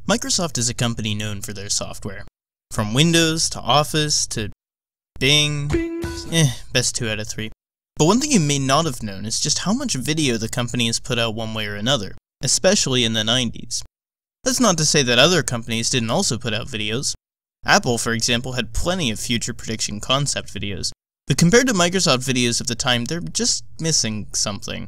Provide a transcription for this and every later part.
Microsoft is a company known for their software. From Windows to Office to Bing, best 2 out of 3. But one thing you may not have known is just how much video the company has put out one way or another, especially in the 90s. That's not to say that other companies didn't also put out videos. Apple, for example, had plenty of future prediction concept videos, but compared to Microsoft videos of the time, they're just missing something.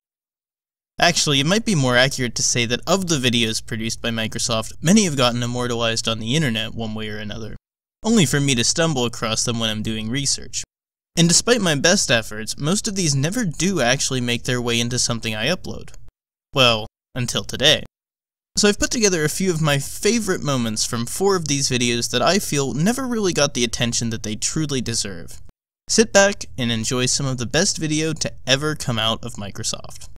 Actually, it might be more accurate to say that of the videos produced by Microsoft, many have gotten immortalized on the internet one way or another, only for me to stumble across them when I'm doing research. And despite my best efforts, most of these never do actually make their way into something I upload. Well, until today. So I've put together a few of my favorite moments from 4 of these videos that I feel never really got the attention that they truly deserve. Sit back and enjoy some of the best video to ever come out of Microsoft.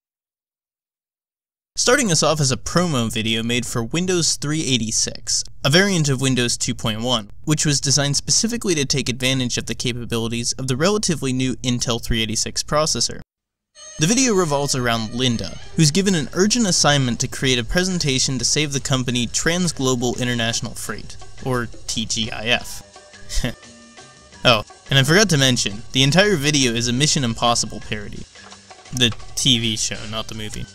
Starting us off is a promo video made for Windows 386, a variant of Windows 2.1, which was designed specifically to take advantage of the capabilities of the relatively new Intel 386 processor. The video revolves around Linda, who's given an urgent assignment to create a presentation to save the company Transglobal International Freight, or TGIF. Oh, and I forgot to mention, the entire video is a Mission Impossible parody. The TV show, not the movie.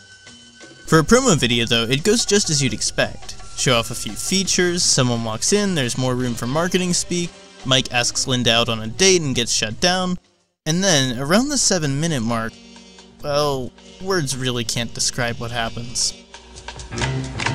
For a promo video though, it goes just as you'd expect. Show off a few features, someone walks in, there's more room for marketing speak, Mike asks Linda out on a date and gets shut down, and then, around the 7-minute mark, well, words really can't describe what happens.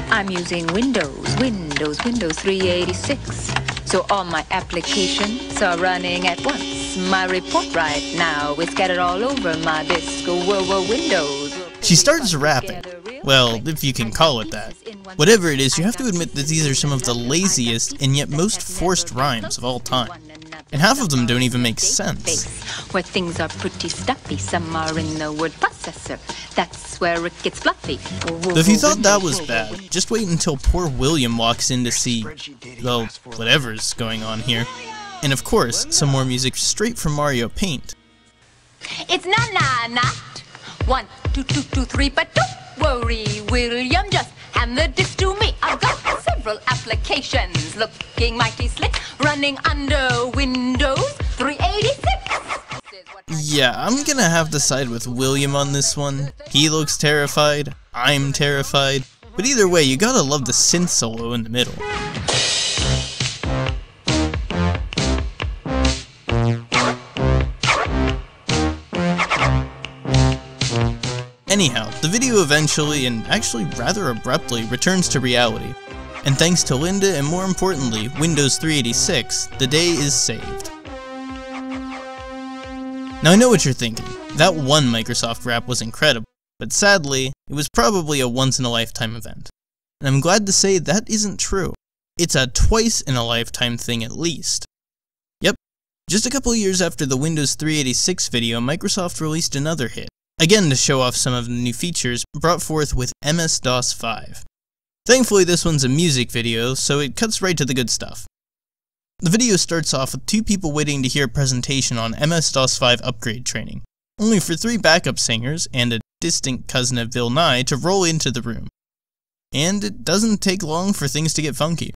I'm using Windows 386. So all my applications are running at once. My report right now is scattered all over my disk. Whoa, Windows. She starts rapping. Well, if you can call it that. Whatever it is, you have to admit that these are some of the laziest and yet most forced rhymes of all time. And half of them don't even make sense. Where things are pretty stuffy, some are in the word processor. That's where it gets fluffy. But if you thought that was bad, just wait until poor William walks in to see, well, whatever's going on here. And of course, some more music straight from Mario Paint. It's not 1, 2, 2, 2, 3, but don't worry, William, just hand the disk to me. I've got several applications looking mighty slick, running under Windows 386. Yeah, I'm gonna have to side with William on this one. He looks terrified, I'm terrified, but either way, you gotta love the synth solo in the middle. Anyhow, the video eventually, and actually rather abruptly, returns to reality. And thanks to Linda, and more importantly, Windows 386, the day is saved. Now I know what you're thinking. That one Microsoft rap was incredible, but sadly, it was probably a once-in-a-lifetime event. And I'm glad to say that isn't true. It's a twice-in-a-lifetime thing at least. Yep, just a couple of years after the Windows 386 video, Microsoft released another hit. Again to show off some of the new features brought forth with MS-DOS 5. Thankfully this one's a music video, so it cuts right to the good stuff. The video starts off with 2 people waiting to hear a presentation on MS-DOS 5 upgrade training, only for 3 backup singers and a distant cousin of Bill Nye to roll into the room. And it doesn't take long for things to get funky.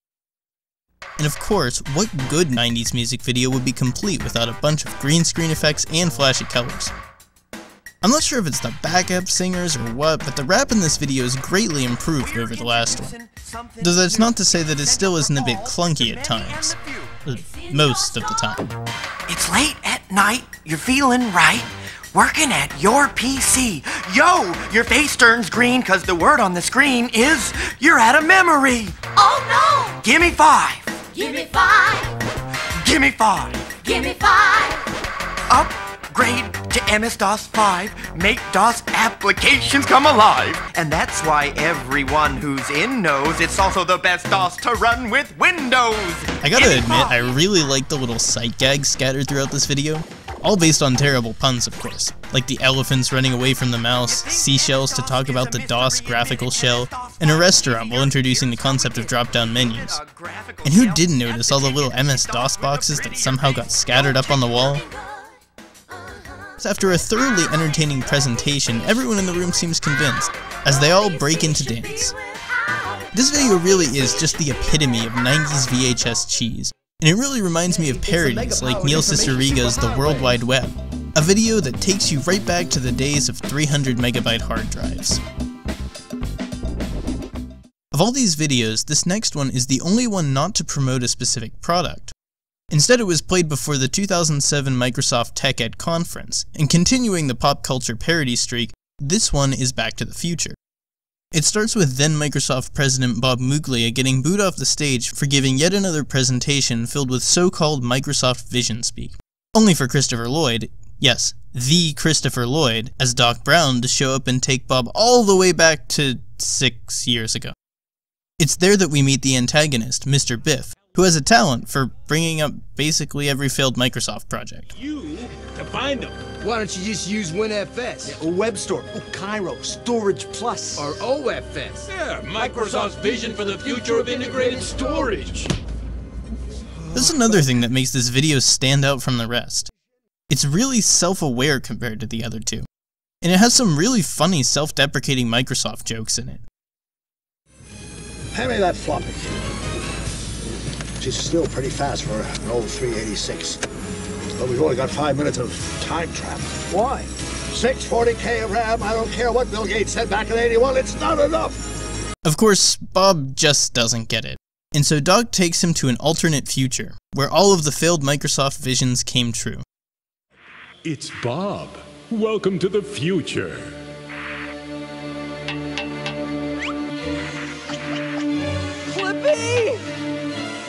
And of course, what good 90s music video would be complete without a bunch of green screen effects and flashy colors? I'm not sure if it's the backup singers or what, but the rap in this video is greatly improved over the last one. Though that's not to say that it still isn't a bit clunky at times. Most of the time. It's late at night, you're feeling right, working at your PC. Yo, your face turns green cause the word on the screen is you're out of memory. Oh no! Give me 5. Give me 5. Give me 5. Give me 5. Upgrade to MS-DOS 5, make DOS applications come alive. And that's why everyone who's in knows it's also the best DOS to run with Windows. I gotta admit, I really like the little sight gags scattered throughout this video. All based on terrible puns, of course. Like the elephants running away from the mouse, seashells to talk about the DOS graphical shell, and a restaurant while introducing the concept of drop-down menus. And who didn't notice all the little MS-DOS boxes that somehow got scattered up on the wall? After a thoroughly entertaining presentation, everyone in the room seems convinced, as they all break into dance. This video really is just the epitome of 90s VHS cheese, and it really reminds me of parodies like Neil Cicierega's The World Wide Web, a video that takes you right back to the days of 300 megabyte hard drives. Of all these videos, this next one is the only one not to promote a specific product. Instead, it was played before the 2007 Microsoft TechEd conference, and continuing the pop culture parody streak, this one is Back to the Future. It starts with then Microsoft President Bob Muglia getting booed off the stage for giving yet another presentation filled with so-called Microsoft Vision speak, only for Christopher Lloyd, yes, the Christopher Lloyd, as Doc Brown to show up and take Bob all the way back to 6 years ago. It's there that we meet the antagonist, Mr. Biff, who has a talent for bringing up basically every failed Microsoft project. You to find them. Why don't you just use WinFS? Or WebStorm, or Cairo, Storage Plus, or OFS? Yeah, Microsoft's vision for the future of integrated storage. That's another thing that makes this video stand out from the rest. It's really self-aware compared to the other two, and it has some really funny self-deprecating Microsoft jokes in it. Hand me that floppy. She's still pretty fast for an old 386. But we've only got 5 minutes of time travel. Why? 640K of RAM, I don't care what Bill Gates said back in '81, it's not enough! Of course, Bob just doesn't get it, and so Doc takes him to an alternate future, where all of the failed Microsoft visions came true. It's Bob. Welcome to the future. Clippy!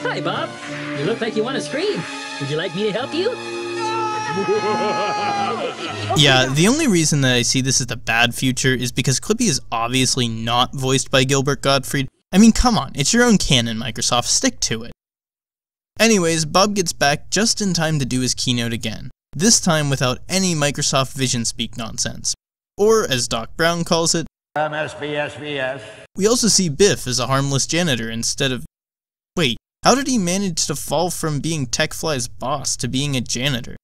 Hi, Bob. You look like you want to scream. Would you like me to help you? Yeah, the only reason that I see this as the bad future is because Clippy is obviously not voiced by Gilbert Gottfried. I mean, come on, it's your own canon, Microsoft, stick to it. Anyways, Bob gets back just in time to do his keynote again, this time without any Microsoft Vision speak nonsense. Or, as Doc Brown calls it, MSVSVS. we also see Biff as a harmless janitor instead of... Wait, how did he manage to fall from being TechFly's boss to being a janitor?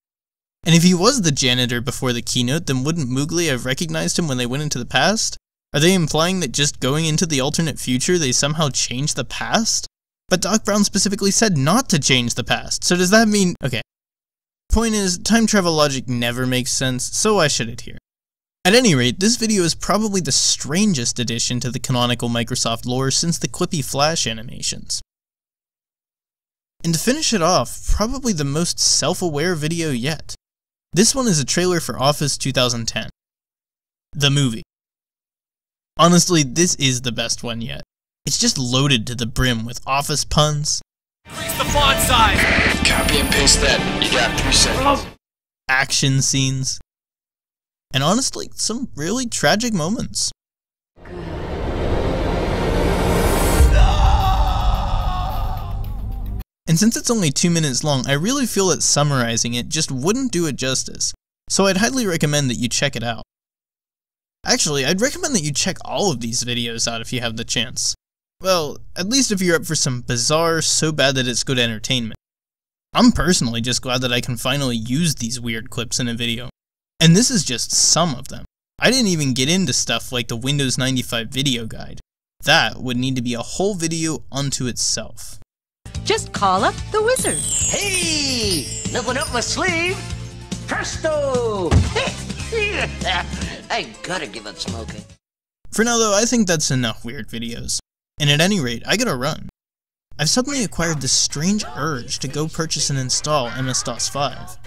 And if he was the janitor before the keynote, then wouldn't Muglia have recognized him when they went into the past? Are they implying that just going into the alternate future they somehow changed the past? But Doc Brown specifically said not to change the past, so does that mean... Okay. Point is, time travel logic never makes sense, so why should it here? At any rate, this video is probably the strangest addition to the canonical Microsoft lore since the Clippy Flash animations. And to finish it off, probably the most self-aware video yet. This one is a trailer for Office 2010. The movie. Honestly, this is the best one yet. It's just loaded to the brim with Office puns. Increase the font size! Copy and paste that. You got 3 seconds. Action scenes. And honestly, some really tragic moments. And since it's only 2 minutes long, I really feel that summarizing it just wouldn't do it justice, so I'd highly recommend that you check it out. Actually, I'd recommend that you check all of these videos out if you have the chance. Well, at least if you're up for some bizarre, so bad that it's good entertainment. I'm personally just glad that I can finally use these weird clips in a video. And this is just some of them. I didn't even get into stuff like the Windows 95 video guide. That would need to be a whole video unto itself. Just call up the wizard. Hey! Nothing up my sleeve! Presto! I gotta give up smoking. For now though, I think that's enough weird videos. And at any rate, I gotta run. I've suddenly acquired this strange urge to go purchase and install MS-DOS 5.